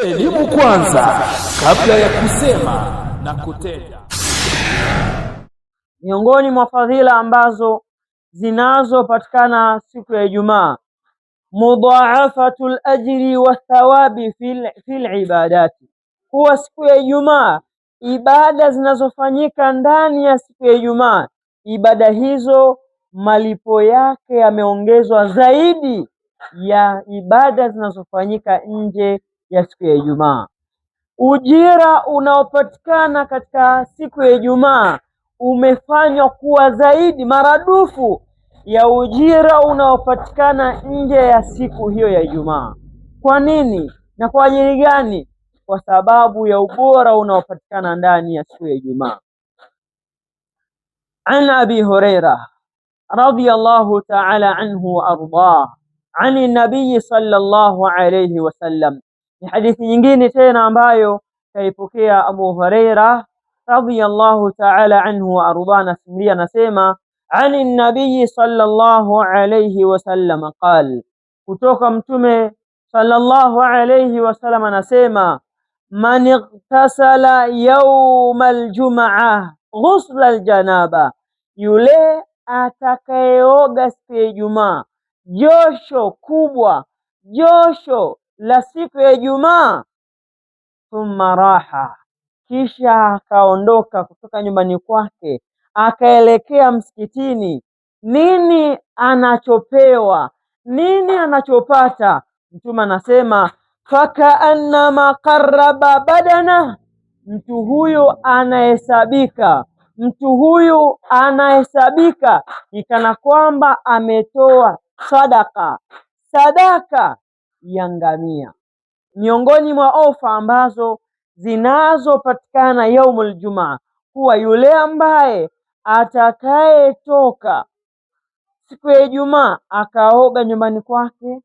Elimu kwanza kabla ya kusema na kutenda. Miongoni mwa fadhila ambazo zinazopatikana siku ya Ijumaa, mudhaafatul ajri wa thawabi fil ibadati, kuwa siku ya Ijumaa ibada zinazofanyika ndani ya siku ya Ijumaa, ibada hizo malipo yake yameongezwa zaidi ya ibada zinazofanyika nje ya siku ya Ijumaa. Ujira unaopatikana katika siku ya Ijumaa umefanywa kuwa zaidi maradufu ya ujira unaopatikana nje ya siku hiyo ya Ijumaa. Kwa nini na kwa ajili gani? Kwa sababu ya ubora unaopatikana ndani ya siku ya Ijumaa. An Abi Huraira radhiyallahu ta'ala anhu wa ardah ani nabii sallallahu alayhi wasallam. Ni hadithi nyingine tena ambayo kaipokea Abu Huraira radhiyallahu ta'ala anhu wa ardah, nasimulia nasema ani nabii sallallahu alayhi wasallam qal, kutoka mtume sallallahu alayhi wasallam anasema man ightasala yawm aljum'ah ghusla aljanaba, yule atakayeoga siku ya Ijumaa josho kubwa, josho la siku ya Ijumaa, thumma raha, kisha akaondoka kutoka nyumbani kwake akaelekea msikitini, nini anachopewa, nini anachopata? Mtume anasema fakaannama qarraba badana, mtu huyu anahesabika, mtu huyu anahesabika ni kana kwamba ametoa sadaka ya ngamia. Miongoni mwa ofa ambazo zinazopatikana yaumul jumaa, kuwa yule ambaye atakayetoka siku ya Ijumaa akaoga nyumbani kwake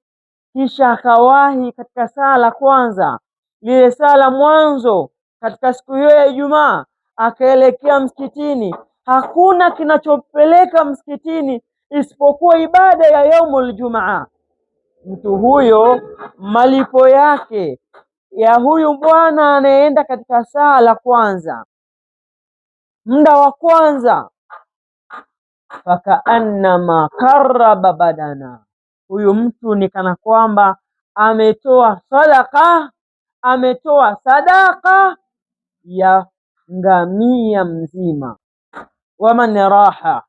kisha akawahi katika sala kwanza, lile sala mwanzo katika siku hiyo ya Ijumaa, akaelekea msikitini, hakuna kinachopeleka msikitini isipokuwa ibada ya yaumul jumaa, mtu huyo malipo yake ya huyu bwana anayeenda katika sala kwanza, muda wa kwanza, fakaannama qarraba badana, huyu mtu ni kana kwamba ametoa sadaka ya ngamia mzima. Waman raha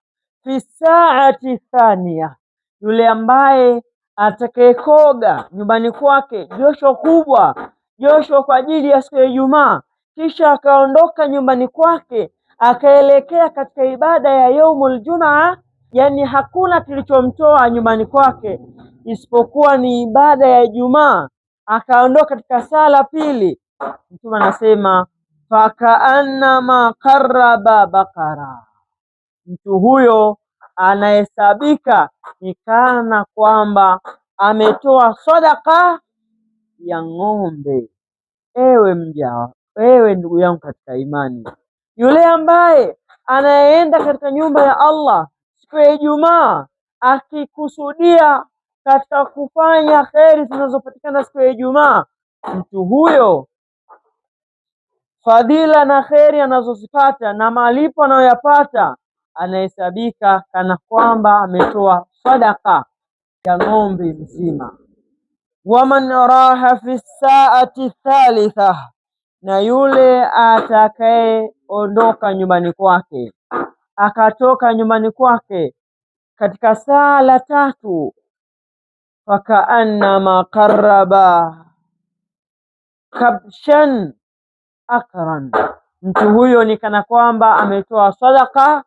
fi saati thaniya, yule ambaye atakayekoga nyumbani kwake josho kubwa, josho kwa ajili ya siku ya Ijumaa, kisha akaondoka nyumbani kwake akaelekea katika ibada ya yaumul jumaa, yani hakuna kilichomtoa nyumbani kwake isipokuwa ni ibada ya Ijumaa, akaondoka katika sala pili, mtume anasema fakaannama qarraba bakara, mtu huyo anahesabika ni kana kwamba ametoa sadaka ya ng'ombe. Ewe ndugu yangu katika imani, yule ambaye anayeenda katika nyumba ya Allah siku ya Ijumaa akikusudia katika kufanya kheri zinazopatikana siku ya Ijumaa, mtu huyo fadhila na kheri anazozipata na malipo anayoyapata anahesabika kana kwamba ametoa sadaka ya ng'ombe mzima. Waman raha fi saati thalitha, na yule atakayeondoka nyumbani kwake akatoka nyumbani kwake katika sala tatu, fakaannama qarraba kabshan akran, mtu huyo ni kana kwamba ametoa sadaka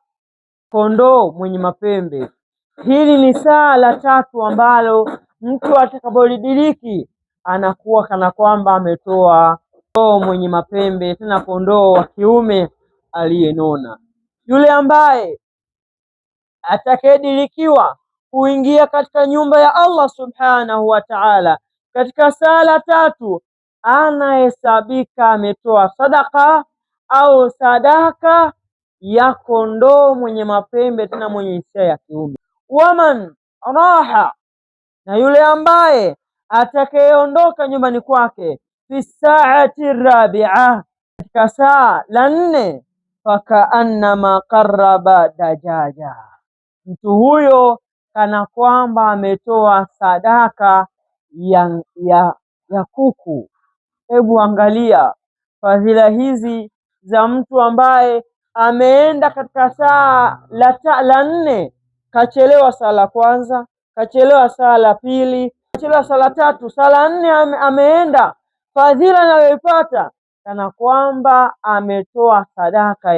kondoo mwenye mapembe. Hili ni sala tatu ambalo mtu atakapolidiriki anakuwa kana kwamba ametoa kondoo mwenye mapembe, tena kondoo wa kiume aliyenona. Yule ambaye atakayedirikiwa kuingia katika nyumba ya Allah subhanahu wa ta'ala katika sala tatu, anahesabika ametoa sadaka au sadaka ya kondoo mwenye mapembe, tena mwenye hisia ya kiume. Waman raha, na yule ambaye atakayeondoka nyumbani kwake fi saati rabi'a, katika saa la 4, fakaannama qarraba dajaja, mtu huyo kana kwamba ametoa sadaka ya kuku. Hebu angalia fadhila hizi za mtu ambaye ameenda katika saa la 4, kachelewa saa la kwanza, kachelewa saa la pili, kachelewa saa la tatu, saa la 4 ameenda. Fadhila anayoipata kana kwamba ametoa sadaka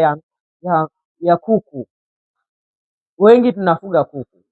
ya kuku. Wengi tunafuga kuku,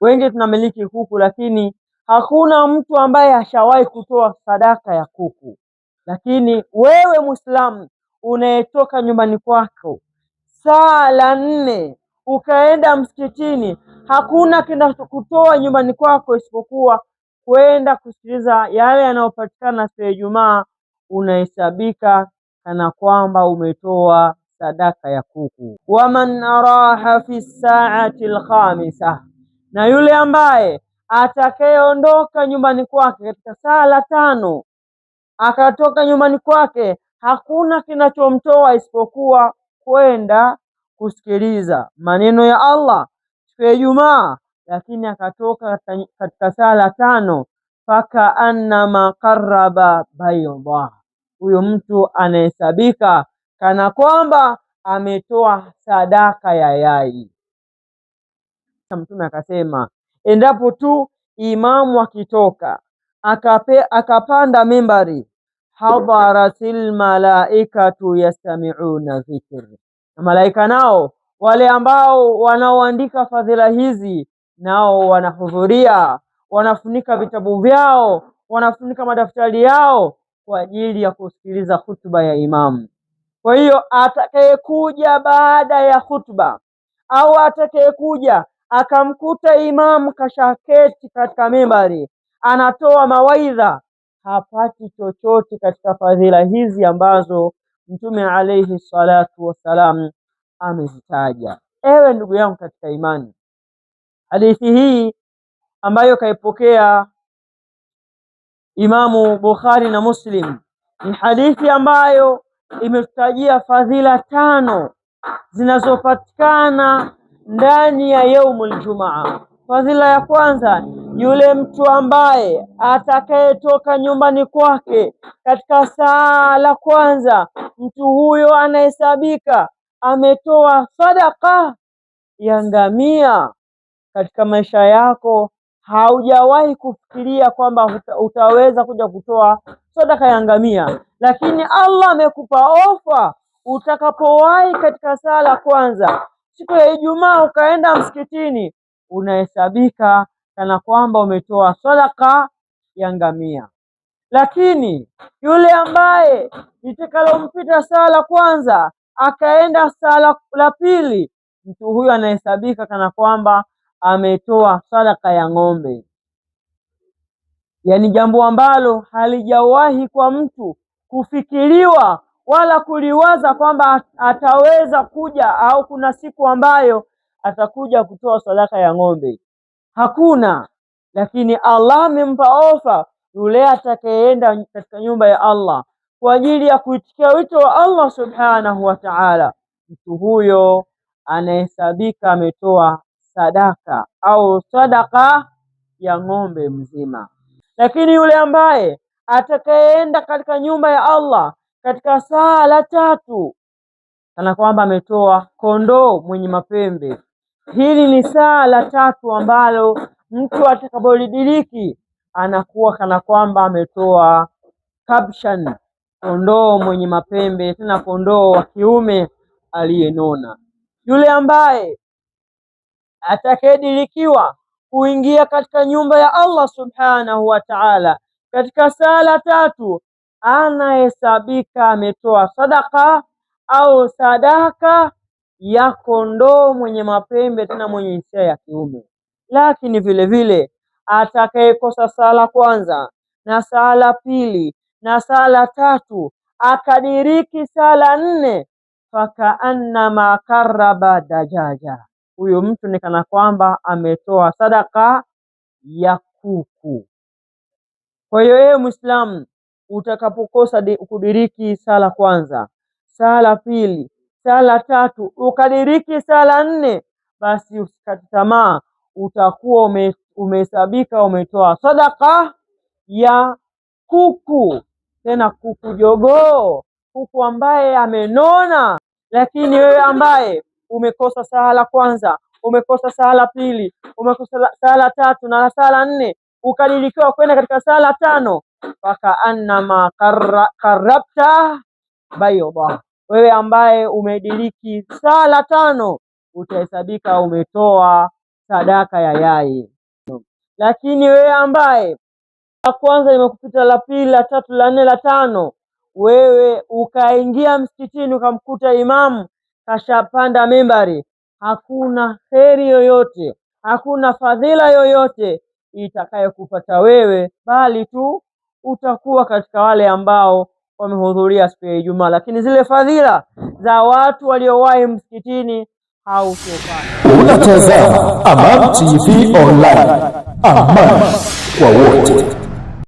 wengi tunamiliki kuku, lakini hakuna mtu ambaye hashawahi kutoa sadaka ya kuku. Lakini wewe Muislamu unayetoka nyumbani kwako saa la 4 ukaenda msikitini, hakuna kinachokutoa nyumbani kwako isipokuwa kwenda kusikiliza yale yanayopatikana siku ya Ijumaa, unahesabika kana kwamba umetoa sadaka ya kuku. Waman araha fi saati al-khamisa, na yule ambaye atakayeondoka nyumbani kwake katika saa la 5, akatoka nyumbani kwake, hakuna kinachomtoa isipokuwa kwenda kusikiliza maneno ya Allah siku ya Ijumaa, lakini akatoka katika saa la 5, fakaannama qarraba bayda, huyo mtu anahesabika kana kwamba ametoa sadaka ya yai. Mtume akasema, endapo tu imamu akitoka akapanda mimbari, hadharatil malaikatu yastami'una dhikr, na malaika nao wale ambao wanaoandika fadhila hizi nao wanahudhuria, wanafunika vitabu vyao, wanafunika madaftari yao kwa ajili ya kusikiliza hutuba ya imamu. Kwa hiyo atakayekuja baada ya hutuba au atakayekuja akamkuta imamu kashaketi katika mimbari anatoa mawaidha, hapati chochote katika fadhila hizi ambazo Mtume alayhi salatu wassalam amezitaja. Ewe ndugu yangu katika imani, hadithi hii ambayo kaipokea Imamu Bukhari na Muslim ni hadithi ambayo imetutajia fadhila 5 zinazopatikana ndani ya yaumul Jumaa. Fadhila ya kwanza, yule mtu ambaye atakayetoka nyumbani kwake katika saa la kwanza, mtu huyo anahesabika ametoa sadaka ya ngamia. Katika maisha yako haujawahi kufikiria kwamba utaweza kuja kutoa sadaka ya ngamia, lakini Allah amekupa ofa. Utakapowahi katika saa la kwanza siku ya Ijumaa ukaenda msikitini, unahesabika kana kwamba umetoa sadaka ya ngamia. Lakini yule ambaye litakalompita saa la kwanza akaenda saa la pili, mtu huyu anahesabika kana kwamba ametoa sadaka ya ng'ombe. Yaani jambo ambalo halijawahi kwa mtu kufikiriwa wala kuliwaza kwamba ataweza kuja au kuna siku ambayo atakuja kutoa sadaka ya ng'ombe, hakuna. Lakini Allah amempa ofa yule atakayeenda katika nyumba ya Allah kwa ajili ya kuitikia wito wa Allah subhanahu wa ta'ala, mtu huyo anahesabika ametoa sadaka au sadaka ya ng'ombe mzima. Lakini yule ambaye atakayeenda katika nyumba ya Allah katika saa la 3, kana kwamba ametoa kondoo mwenye mapembe. Hili ni saa la 3 ambalo mtu atakapolidiriki anakuwa kana kwamba ametoa kabshan, kondoo mwenye mapembe, tena kondoo wa kiume aliyenona. Yule ambaye atakayedirikiwa kuingia katika nyumba ya Allah subhanahu wa ta'ala katika saa la 3, anahesabika ametoa sadaka au sadaka ya kondoo mwenye mapembe, tena mwenye hisia ya kiume. Lakini vile vile atakayekosa saa la kwanza na saa la pili na saa la 3 akadiriki saa la 4, fakaannama qarraba dajaja, huyo mtu ni kana kwamba ametoa sadaka ya kuku. Kwa hiyo ewe Muislamu, utakapokosa kudiriki sala kwanza, sala pili, sala tatu, ukadiriki sala nne, basi usikate tamaa, utakuwa umehesabika umetoa sadaka ya kuku, tena kuku jogoo, kuku ambaye amenona. Lakini wewe ambaye umekosa sala kwanza, umekosa sala pili, umekosa sala tatu na sala nne, ukadirikiwa kwenda katika sala tano, fakaannama karabta bayda, wewe ambaye umediriki sala tano utahesabika umetoa sadaka ya yai. Lakini wewe ambaye la kwanza limekupita, la pili, la tatu, la nne, la tano, wewe ukaingia msikitini ukamkuta imamu kashapanda mimbari, hakuna kheri yoyote, hakuna fadhila yoyote itakayokupata wewe, bali tu utakuwa katika wale ambao wamehudhuria siku ya Ijumaa, lakini zile fadhila za watu waliowahi msikitini hautopata. Unatazama Amani TV Online, amani kwa wote.